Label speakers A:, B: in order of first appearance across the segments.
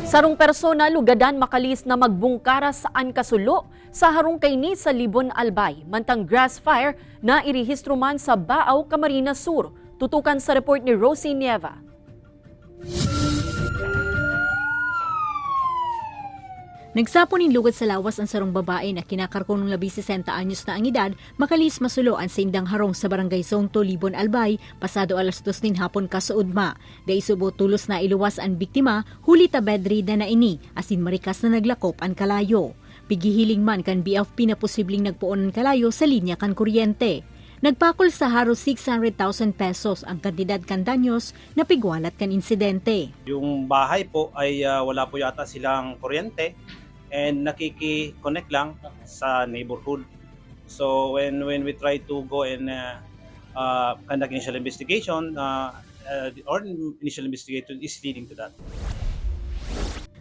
A: Sarong persona lugadan makalis na magbungkara saan kasulo sa harong kayni sa Libon Albay. Mantang grass fire na irehistro man sa Baaw, Camarines Sur. Tutukan sa report ni Rosie Nieva.
B: Nagsapon ng lugad sa lawas ang sarong babae na kinakarkong ng 60 anyos na ang edad, makalis masulo ang sindang harong sa barangay Zone 2, Libon Albay, pasado alas 2 nin hapon kasuudma. Dahil subo tulos na iluwas ang biktima, huli ta bedridden na ini, asin marikas na naglakop ang kalayo. Pigihiling man kan BFP na posibleng nagpuon ng kalayo sa linya kan kuryente. Nagpakol sa haros 600,000 pesos ang kantidad kan danyos na pigwalat kan insidente.
C: Yung bahay po ay wala po yata silang kuryente and nakiki-connect lang sa neighborhood. So when we try to go and conduct initial investigation, or initial investigation is leading to that.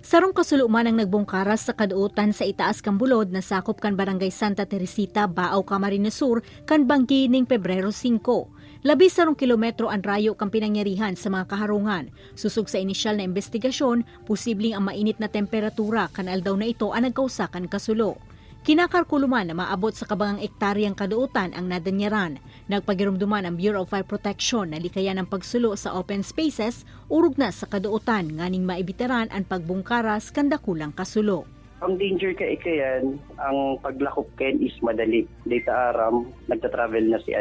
B: Sarong kasulo man ang nagbungkaras sa kaduotan sa itaas kang bulod na sakop kan barangay Santa Teresita, Baaw, Camarines Sur, kan banggi ning Pebrero 5. 12 kilometro ang rayo kang pinangyarihan sa mga kaharungan. Susog sa inisyal na investigasyon, posibleng ang mainit na temperatura kan aldaw na ito ang nagkausakan kasulo. Kinakarkuluman na maabot sa kabangang ektaryang kaduotan ang nadanyaran. Nagpagirumduman ang Bureau of Fire Protection na likayan ng pagsulo sa open spaces, urog na sa kaduotan nganing maibitaran ang pagbungkaras kandakulang kasulo.
D: Ang danger kay ikayan, ang paglakop ken is madali. Data aram, nagta-travel na si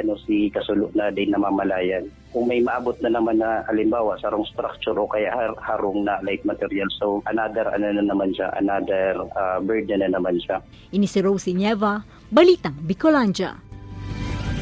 D: kasulo na day namamalayan. Kung may maabot na naman na halimbawa sarong structure o kaya harong na light material, so another burden na naman siya.
B: Ini si Rosie Nieva, Balitang Bicolandia.